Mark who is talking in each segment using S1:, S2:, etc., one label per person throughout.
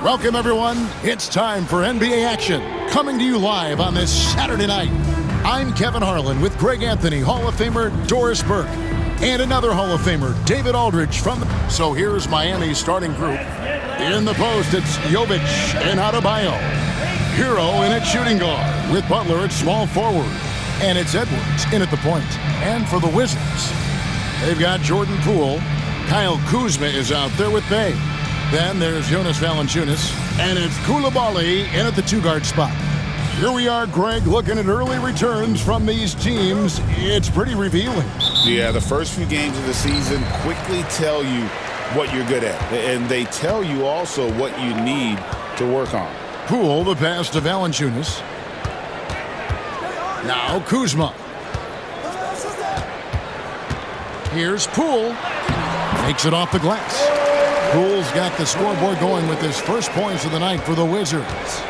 S1: Welcome, everyone. It's time for NBA action, coming to you live on this Saturday night. I'm Kevin Harlan with Greg Anthony, Hall of Famer Doris Burke, and another Hall of Famer, David Aldridge from the... So here's Miami's starting group. In the post, it's Jovic and Adebayo. Hero in at shooting guard, with Butler at small forward. And it's Edwards in at the point. And for the Wizards, they've got Jordan Poole. Kyle Kuzma is out there with Bey. Then there's Jonas Valanciunas, and it's Coulibaly in at the two-guard spot. Here we are, Greg, looking at early returns from these teams. It's pretty revealing.
S2: Yeah, the first few games of the season quickly tell you what you're good at, and they tell you also what you need to work on.
S1: Poole, the pass to Valanciunas. Now Kuzma. Here's Poole. Makes it off the glass. Poole's got the scoreboard going with his first points of the night for the Wizards.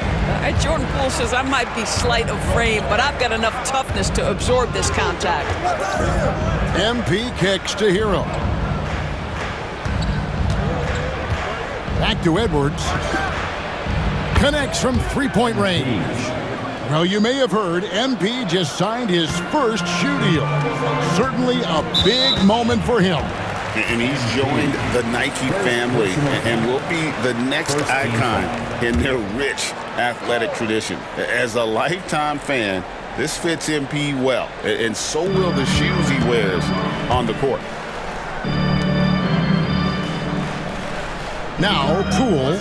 S3: Jordan Poole says, I might be slight of frame, but I've got enough toughness to absorb this contact.
S1: MP kicks to Hero. Back to Edwards. Connects from three-point range. Well, you may have heard MP just signed his first shoe deal. Certainly a big moment for him.
S2: And he's joined the Nike family and will be the next icon in their rich athletic tradition. As a lifetime fan, this fits MP well, and so will the shoes he wears on the court.
S1: Now Poole.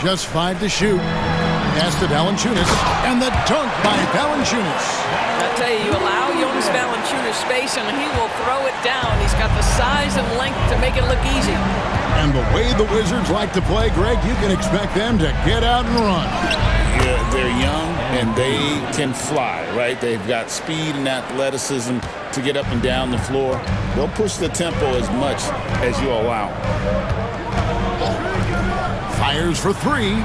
S1: Just 5 to shoot. Pass to Valanciunas, and the dunk by Valanciunas.
S3: I tell you, you allow Jonas Valanciunas space, and he will throw it down. He's got the size and length to make it look easy.
S1: And the way the Wizards like to play, Greg, you can expect them to get out and run.
S2: Yeah, they're young, and they can fly, right? They've got speed and athleticism to get up and down the floor. They'll push the tempo as much as you allow.
S1: Fires for 3.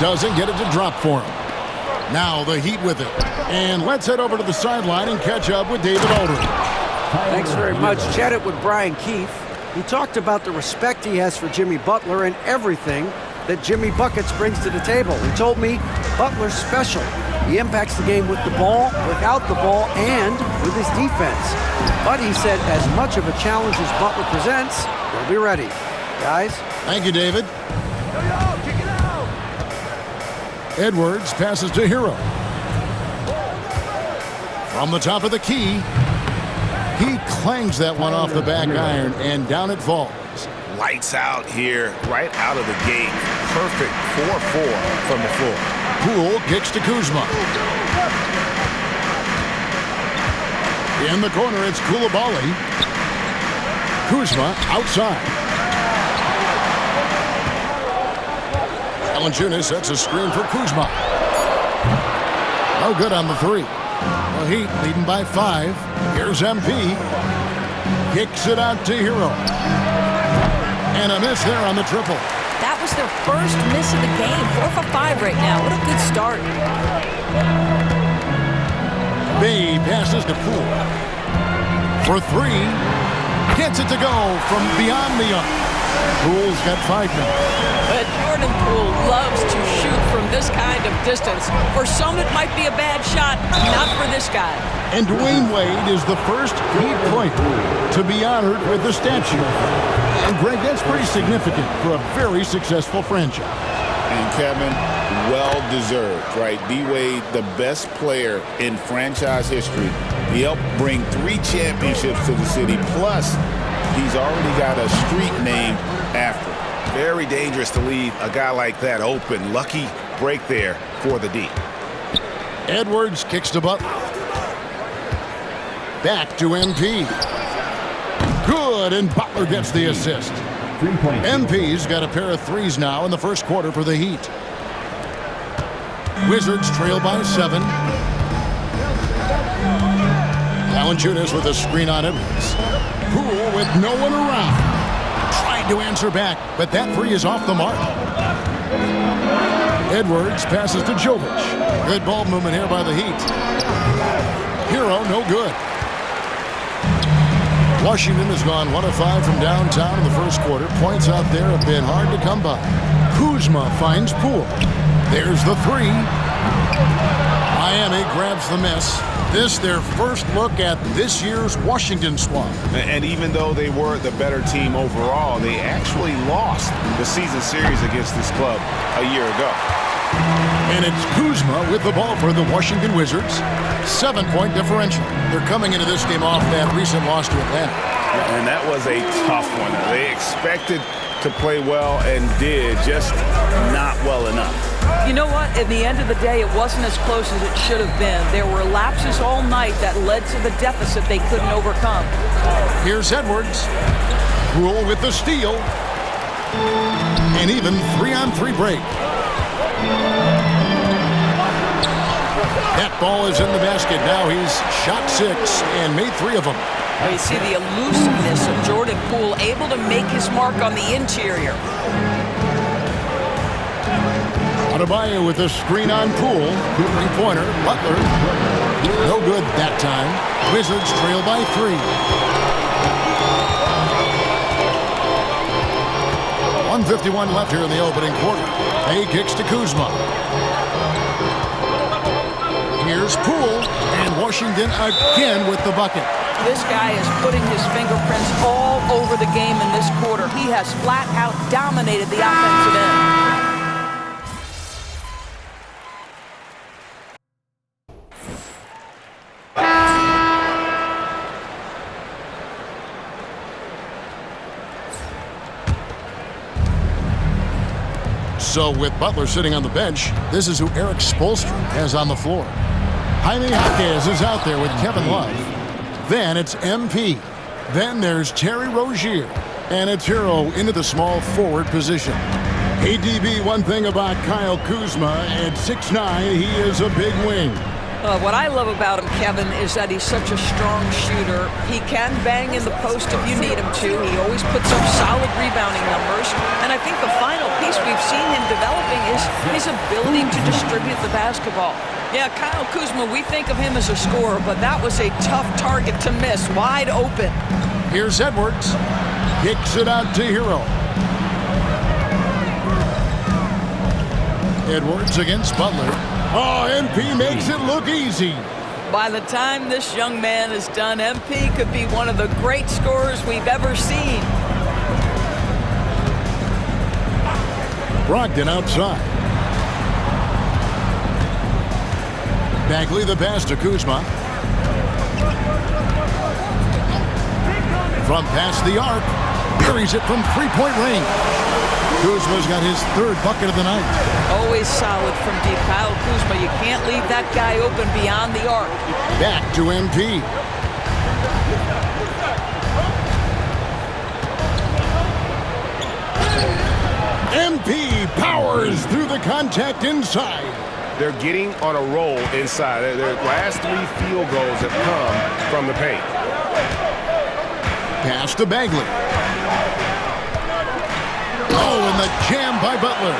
S1: Doesn't get it to drop for him. Now the Heat with it. And let's head over to the sideline and catch up with David Aldridge.
S4: Thanks very much. Chatted with Brian Keefe. He talked about the respect he has for Jimmy Butler and everything that Jimmy Buckets brings to the table. He told me Butler's special. He impacts the game with the ball, without the ball, and with his defense. But he said as much of a challenge as Butler presents, he'll be ready. Guys?
S1: Thank you, David. Edwards passes to Hero. From the top of the key, he clangs that one off the back iron, and down it falls.
S2: Lights out here, right out of the gate. Perfect 4-4 from the floor.
S1: Poole kicks to Kuzma. In the corner, it's Coulibaly. Kuzma outside. Valanciunas sets a screen for Kuzma. No good on the 3. The Heat leading by 5. Here's MP. Kicks it out to Hero. And a miss there on the triple.
S3: That was their first miss of the game. 4 for 5 right now. What a good start.
S1: Bey passes to Poole. For 3. Gets it to go from beyond the arc. Poole's got 5 now.
S3: But Jordan Poole loves to shoot from this kind of distance. For some, it might be a bad shot. Not for this guy.
S1: And Dwayne Wade is the first Heat player to be honored with the statue. And Greg, that's pretty significant for a very successful franchise.
S2: And Kevin, well-deserved, right? D-Wade, the best player in franchise history. He helped bring 3 championships to the city. Plus, he's already got a street named after him. Very dangerous to leave a guy like that open. Lucky break there for the D.
S1: Edwards kicks to Butler. Back to MP. Good, and Butler gets the assist. MP's got a pair of threes now in the first quarter for the Heat. Wizards trail by 7. Valanciunas with a screen on Edwards. Poole with no one around. Tried to answer back, but that three is off the mark. Edwards passes to Jovic. Good ball movement here by the Heat. Hero, no good. Washington has gone 1 of 5 from downtown in the first quarter. Points out there have been hard to come by. Kuzma finds Poole. There's the three. Miami grabs the miss. This their first look at this year's Washington squad.
S5: And even though they were the better team overall, they actually lost the season series against this club a year ago.
S1: And it's Kuzma with the ball for the Washington Wizards. 7-point differential. They're coming into this game off that recent loss to Atlanta.
S5: And that was a tough one. They expected to play well and did, just not well enough.
S3: You know what? At the end of the day, it wasn't as close as it should have been. There were lapses all night that led to the deficit they couldn't overcome.
S1: Here's Edwards. Poole with the steal. And even 3-on-3 break. That ball is in the basket. Now he's shot 6 and made 3 of them.
S3: You see the elusiveness of Jordan Poole, able to make his mark on the interior.
S1: Adebayo with a screen on Poole. Three-pointer. Butler. No good that time. Wizards trail by 3. 1:51 left here in the opening quarter. Hay kicks to Kuzma. Here's Poole, and Washington again with the bucket.
S3: This guy is putting his fingerprints all over the game in this quarter. He has flat out dominated the offensive end.
S1: So with Butler sitting on the bench, this is who Eric Spoelstra has on the floor. Jaime Jaquez is out there with Kevin Love. Then it's MP. Then there's Terry Rozier. And it's Hero into the small forward position. ADB, one thing about Kyle Kuzma, at 6'9", he is a big wing.
S3: What I love about him, Kevin, is that he's such a strong shooter. He can bang in the post if you need him to. He always puts up solid rebounding numbers. And I think the final piece we've seen him developing is his ability to distribute the basketball. Yeah, Kyle Kuzma, we think of him as a scorer, but that was a tough target to miss, wide open.
S1: Here's Edwards. Kicks it out to Hero. Edwards against Butler. Oh, MP makes it look easy.
S3: By the time this young man is done, MP could be one of the great scorers we've ever seen.
S1: Brogdon outside. Bagley the pass to Kuzma. From past the arc. Buries it from three-point range. Kuzma's got his 3rd bucket of the night.
S3: Always solid from deep. Kyle Kuzma, you can't leave that guy open beyond the arc.
S1: Back to MP. MP powers through the contact inside.
S5: They're getting on a roll inside. Their last 3 field goals have come from the paint.
S1: Pass to Bagley. Oh, and the jam by Butler.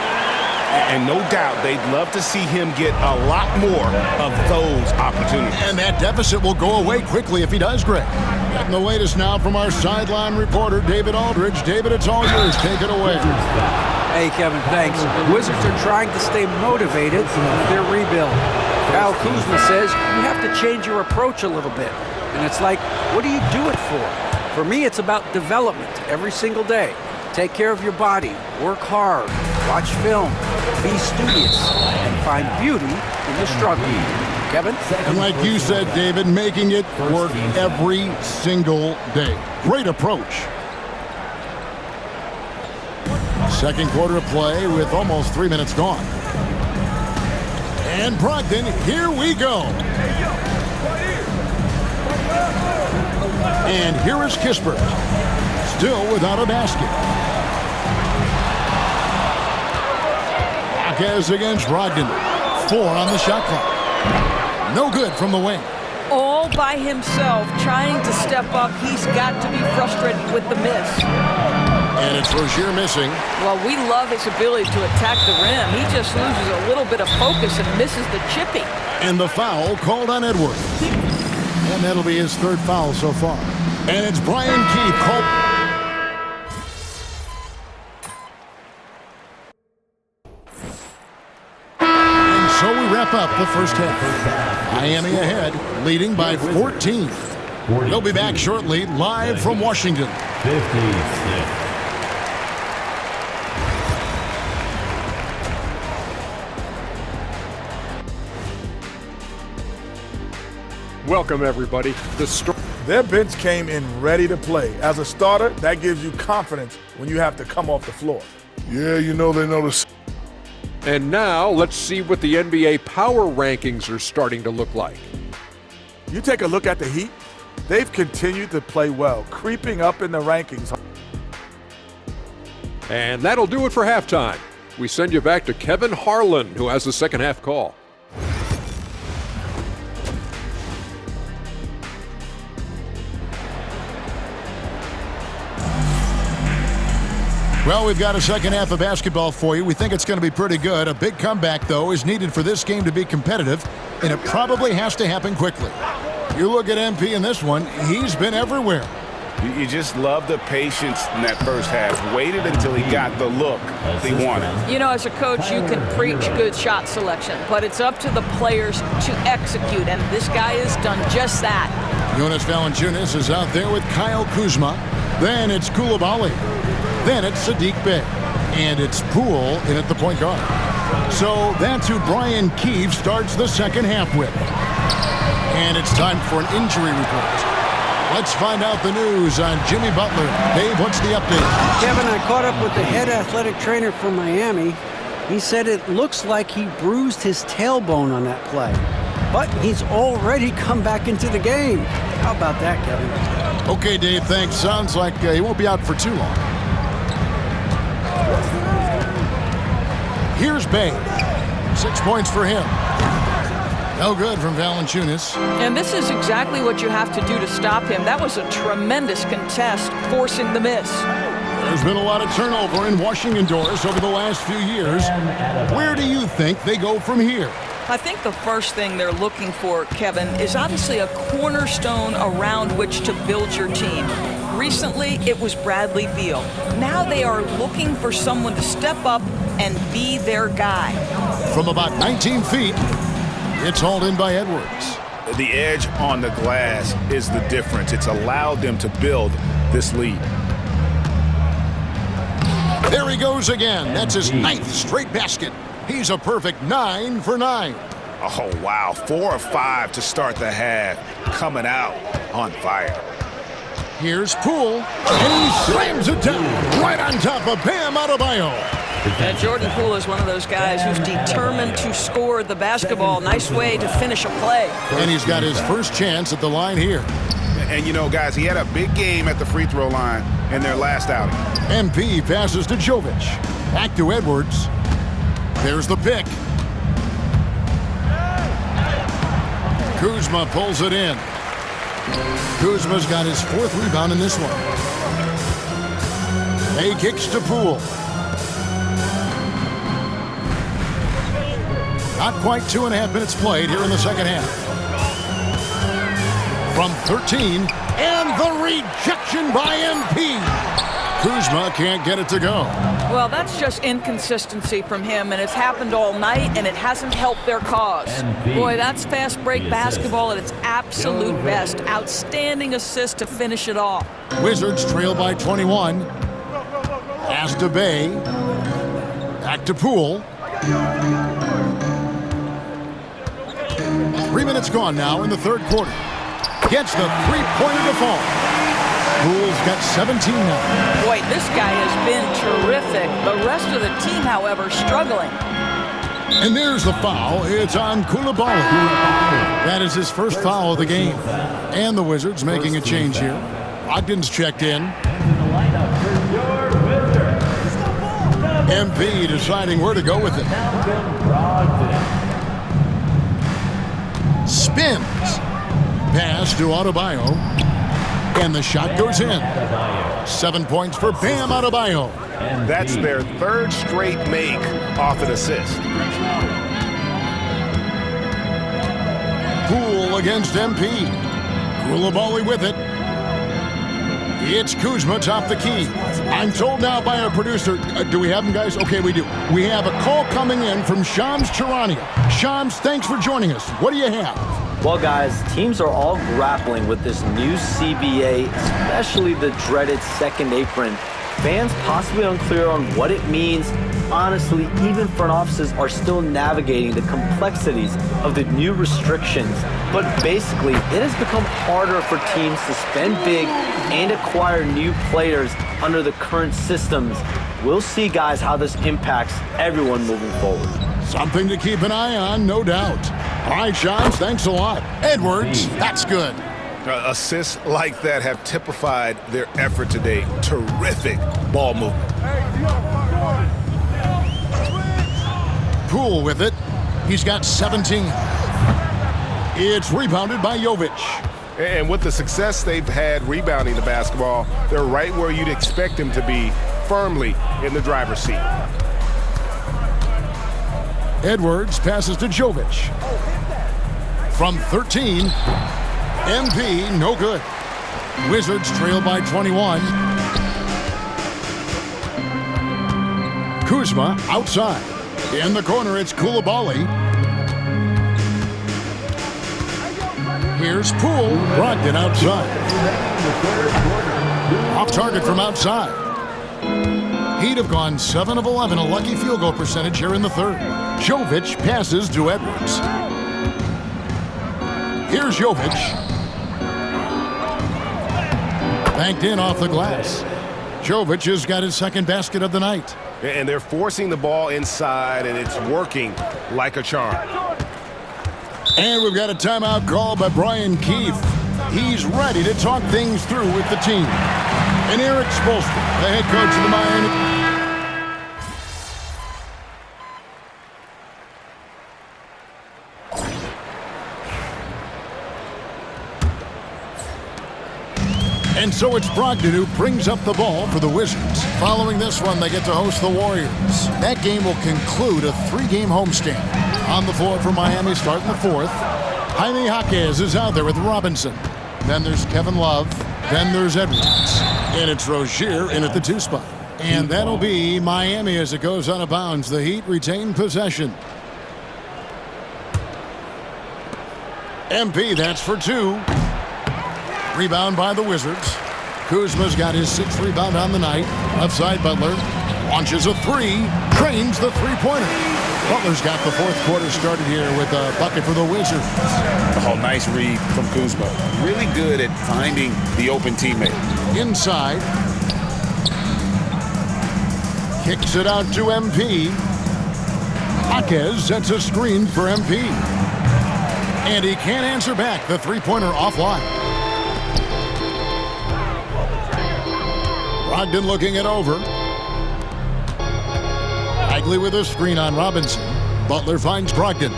S5: And no doubt they'd love to see him get a lot more of those opportunities.
S1: And that deficit will go away quickly if he does, Greg. Getting the latest now from our sideline reporter, David Aldridge. David, it's all yours. Take it away.
S4: Hey, Kevin, thanks. The Wizards are trying to stay motivated with their rebuild. Kyle Kuzma says you have to change your approach a little bit. And it's like, what do you do it for? For me, it's about development every single day. Take care of your body, work hard, watch film, be studious, and find beauty in the struggle. Kevin?
S1: And like you said, David, making it work every single day. Great approach. Second quarter of play with almost 3 minutes gone. And Brogdon, here we go. And here is Kispert, still without a basket. Marquez against Brogdon. 4 on the shot clock. No good from the wing.
S3: All by himself, trying to step up. He's got to be frustrated with the miss.
S1: And it's Rozier missing.
S3: Well, we love his ability to attack the rim. He just loses a little bit of focus and misses the chippy.
S1: And the foul called on Edwards. And that'll be his 3rd foul so far. And it's Brian Keith called. And so we wrap up the first half. Miami ahead, leading by 14. We'll be back shortly, live from Washington.
S6: 56.
S7: Welcome, everybody.
S8: Their bench came in ready to play. As a starter, that gives you confidence when you have to come off the floor.
S9: Yeah, you know they notice.
S7: And now let's see what the NBA power rankings are starting to look like.
S8: You take a look at the Heat, they've continued to play well, creeping up in the rankings.
S7: And that'll do it for halftime. We send you back to Kevin Harlan, who has the second half call.
S1: Well, we've got a second half of basketball for you. We think it's going to be pretty good. A big comeback, though, is needed for this game to be competitive, and it probably has to happen quickly. You look at MP in this one, he's been everywhere.
S5: You just love the patience in that first half. Waited until he got the look he wanted.
S3: You know, as a coach, you can preach good shot selection, but it's up to the players to execute, and this guy has done just that.
S1: Jonas Valanciunas is out there with Kyle Kuzma. Then it's Koulibaly. Then it's Sadiq Bey. And it's Poole in at the point guard. So that's who Brian Keefe starts the second half with. And it's time for an injury report. Let's find out the news on Jimmy Butler. Dave, what's the update?
S4: Kevin, I caught up with the head athletic trainer from Miami. He said it looks like he bruised his tailbone on that play. But he's already come back into the game. How about that, Kevin?
S1: Okay, Dave, thanks. Sounds like he won't be out for too long. Here's Bey. 6 points for him. No good from Valanciunas.
S3: And this is exactly what you have to do to stop him. That was a tremendous contest, forcing the miss.
S1: There's been a lot of turnover in Washington, Doris, over the last few years. Where do you think they go from here?
S3: I think the first thing they're looking for, Kevin, is obviously a cornerstone around which to build your team. Recently, it was Bradley Beal. Now they are looking for someone to step up and be their guy.
S1: From about 19 feet, it's hauled in by Edwards.
S5: The edge on the glass is the difference. It's allowed them to build this lead.
S1: There he goes again. That's his 9th straight basket. He's a perfect 9 for 9.
S5: Oh, wow. 4 of 5 to start the half. Coming out on fire.
S1: Here's Poole, and he slams it down right on top of Bam Adebayo.
S3: And Jordan Poole is one of those guys who's determined to score the basketball. Nice way to finish a play.
S1: And he's got his first chance at the line here.
S5: And, you know, guys, he had a big game at the free throw line in their last outing.
S1: MP passes to Jovic. Back to Edwards. There's the pick. Kuzma pulls it in. Kuzma's got his 4th rebound in this one. He kicks to Poole. Not quite 2.5 minutes played here in the second half. From 13, and the rejection by MP. Kuzma can't get it to go.
S3: Well, that's just inconsistency from him, and it's happened all night, and it hasn't helped their cause. Boy, that's fast break basketball at its absolute best. Outstanding assist to finish it off.
S1: Wizards trail by 21. Pass to Bey. Back to Poole. 3 minutes gone now in the third quarter. Gets the three-pointer to fall. Poole's got 17 now.
S3: Boy, this guy has been terrific. The rest of the team, however, struggling.
S1: And there's the foul. It's on Koulibaly. That is his first foul of the game. And the Wizards making a change here. Brogdon's checked in. MP deciding where to go with it. Spins. Pass to Adebayo. And the shot goes in. 7 points for Bam Adebayo.
S5: That's their third straight make off an assist.
S1: Poole against MP. Koulibaly with it. It's Kuzma top the key. I'm told now by our producer, do we have him, guys? Okay, we do. We have a call coming in from Shams Charania. Shams, thanks for joining us. What do you have?
S10: Well, guys, teams are all grappling with this new CBA, especially the dreaded second apron. Fans possibly unclear on what it means. Honestly, even front offices are still navigating the complexities of the new restrictions. But basically, it has become harder for teams to spend big and acquire new players under the current systems. We'll see, guys, how this impacts everyone moving forward.
S1: Something to keep an eye on, no doubt. All right, Shams, thanks a lot. Edwards, that's good.
S5: Assists like that have typified their effort today. Terrific ball movement.
S1: Poole with it. He's got 17. It's rebounded by Jovic.
S5: And with the success they've had rebounding the basketball, they're right where you'd expect them to be, firmly in the driver's seat.
S1: Edwards passes to Jovic. From 13, MP, no good. Wizards trail by 21. Kuzma outside. In the corner, it's Koulibaly. Here's Poole. Brogdon outside. Off target from outside. He'd have gone 7 of 11, a lucky field goal percentage here in the third. Jovic passes to Edwards. Here's Jovic. Banked in off the glass. Jovic has got his second basket of the night.
S5: And they're forcing the ball inside, and it's working like a charm.
S1: And we've got a timeout call by Brian Keefe. He's ready to talk things through with the team. And Eric Spoelstra, the head coach of the Miami. And so it's Brogdon who brings up the ball for the Wizards. Following this one, they get to host the Warriors. That game will conclude a 3-game homestand. On the floor for Miami, starting the fourth. Jaime Jaquez is out there with Robinson. Then there's Kevin Love. Then there's Edwards. And it's Rozier in at the 2 spot. And that'll be Miami as it goes out of bounds. The Heat retain possession. MP, that's for 2. Rebound by the Wizards. Kuzma's got his 6th rebound on the night. Outside Butler. Launches a 3. Trains the 3-pointer. Butler's got the 4th quarter started here with a bucket for the Wizards.
S2: Oh, nice read from Kuzma. Really good at finding the open teammate.
S1: Inside. Kicks it out to MP. Jaquez sets a screen for MP. And he can't answer back. The 3-pointer offline. Brogdon looking it over. Bagley with a screen on Robinson. Butler finds Brogdon.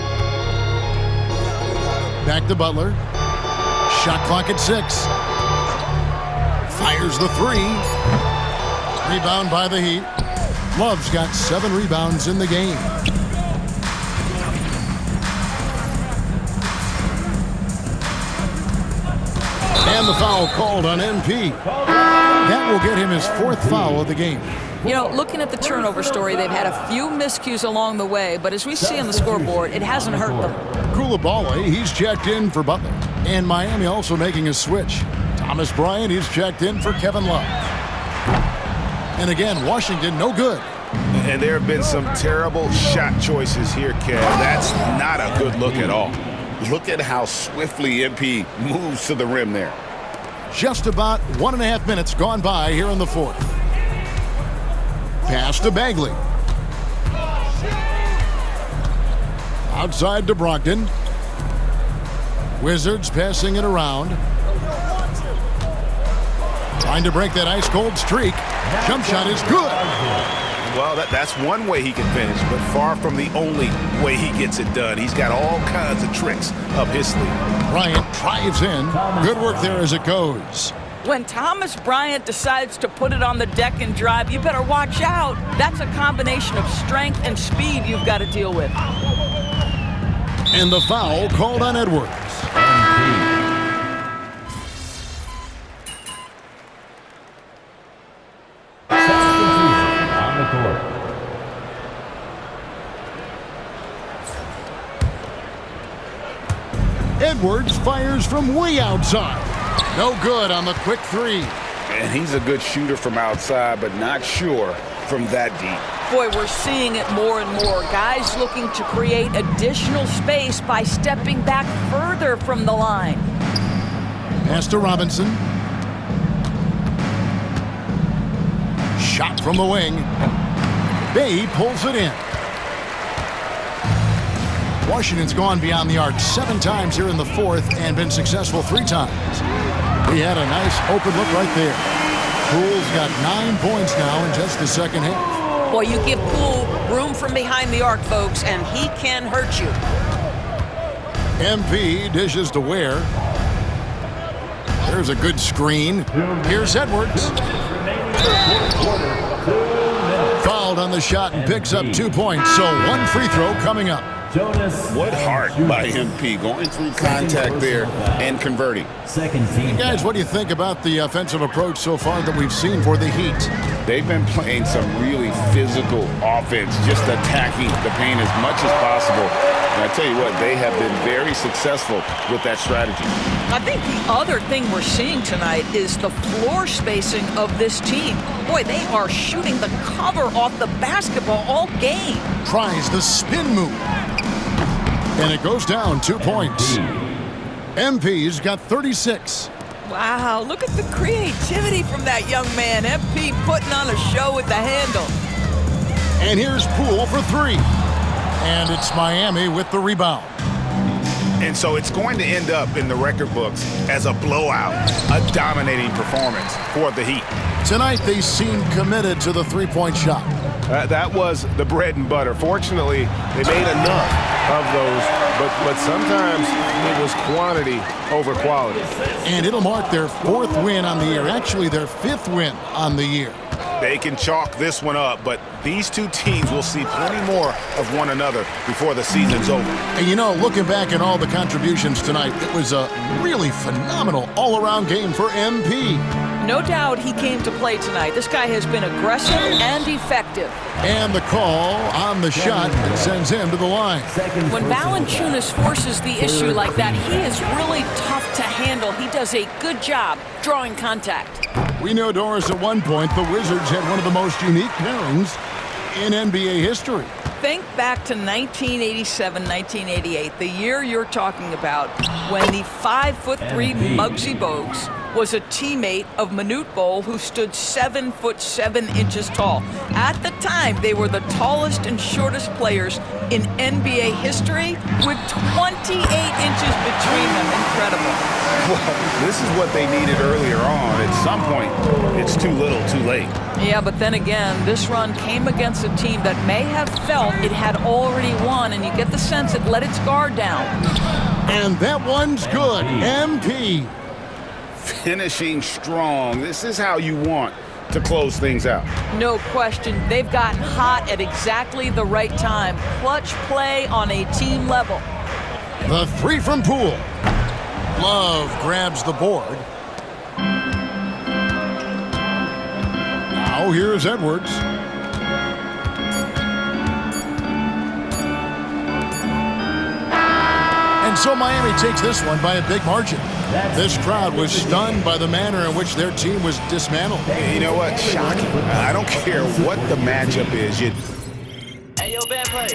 S1: Back to Butler. Shot clock at 6. Fires the 3. Rebound by the Heat. Love's got 7 rebounds in the game. And the foul called on MP. That will get him his 4th foul of the game.
S3: You know, looking at the turnover story, they've had a few miscues along the way, but as we see on the scoreboard, it hasn't hurt them.
S1: Koulibaly, he's checked in for Butler. And Miami also making a switch. Thomas Bryant, he's checked in for Kevin Love. And again, Washington, no good.
S5: And there have been some terrible shot choices here, Kev. That's not a good look at all.
S2: Look at how swiftly MP moves to the rim there.
S1: Just about 1.5 minutes gone by here in the 4th. Pass to Bagley. Outside to Brogdon. Wizards passing it around. Trying to break that ice-cold streak. Jump shot is good.
S5: Well, that's one way he can finish, but far from the only way he gets it done. He's got all kinds of tricks up his sleeve.
S1: Bryant drives in. Good work there as it goes.
S3: When Thomas Bryant decides to put it on the deck and drive, you better watch out. That's a combination of strength and speed you've got to deal with.
S1: And the foul called on Edwards.
S6: On the court.
S1: Edwards fires from way outside. No good on the quick three.
S5: And he's a good shooter from outside, but not sure from that deep.
S3: Boy, we're seeing it more and more. Guys looking to create additional space by stepping back further from the line.
S1: Pass to Robinson. Shot from the wing. Bay pulls it in. Washington's gone beyond the arc 7 times here in the fourth and been successful 3 times. He had a nice open look right there. Poole's got 9 points now in just the second half.
S3: Boy, you give Poole room from behind the arc, folks, and he can hurt you.
S1: MP dishes to Ware. There's a good screen. Here's Edwards. Fouled on the shot and picks up 2 points, so 1 free throw coming up.
S2: What heart by MP going through contact there and converting.
S6: Second team.
S1: Guys, what do you think about the offensive approach so far that we've seen for the Heat?
S2: They've been playing some really physical offense, just attacking the paint as much as possible. And I tell you what, they have been very successful with that strategy.
S3: I think the other thing we're seeing tonight is the floor spacing of this team. Boy, they are shooting the cover off the basketball all game.
S1: Tries the spin move. And it goes down 2 points. MP's got 36.
S3: Wow, look at the creativity from that young man. MP putting on a show with the handle.
S1: And here's Poole for 3. And it's Miami with the rebound.
S5: And so it's going to end up in the record books as a blowout, a dominating performance for the Heat.
S1: Tonight, they seem committed to the 3-point shot.
S5: That was the bread and butter. Fortunately, they made enough of those, but sometimes it was quantity over quality.
S1: And it'll mark their 4th win on the year, actually their 5th win on the year.
S5: They can chalk this one up, but these two teams will see plenty more of one another before the season's over.
S1: And you know, looking back at all the contributions tonight, it was a really phenomenal all-around game for MP.
S3: No doubt he came to play tonight. This guy has been aggressive and effective.
S1: And the call on the shot that sends him to the line.
S3: When Valanciunas forces the issue like that, he is really tough to handle. He does a good job drawing contact.
S1: We know, Doris, at one point, the Wizards had one of the most unique pairings in NBA history.
S3: Think back to 1987, 1988, the year you're talking about, when the 5'3" Muggsy Bogues was a teammate of Manute Bol, who stood 7'7" tall. At the time, they were the tallest and shortest players in NBA history, with 28 inches between them. Incredible.
S5: Well, this is what they needed earlier on. At some point, it's too little, too late.
S3: Yeah, but then again, this run came against a team that may have felt it had already won, and you get the sense it let its guard down.
S1: And that one's good. MP.
S2: Finishing strong. This is how you want to close things out.
S3: No question. They've gotten hot at exactly the right time. Clutch play on a team level.
S1: The 3 from Poole. Love grabs the board. Now here's Edwards. And so Miami takes this one by a big margin. This crowd was stunned by the manner in which their team was dismantled.
S5: You know what? Shocking. I don't care what the matchup is.
S10: Hey, yo, bad play.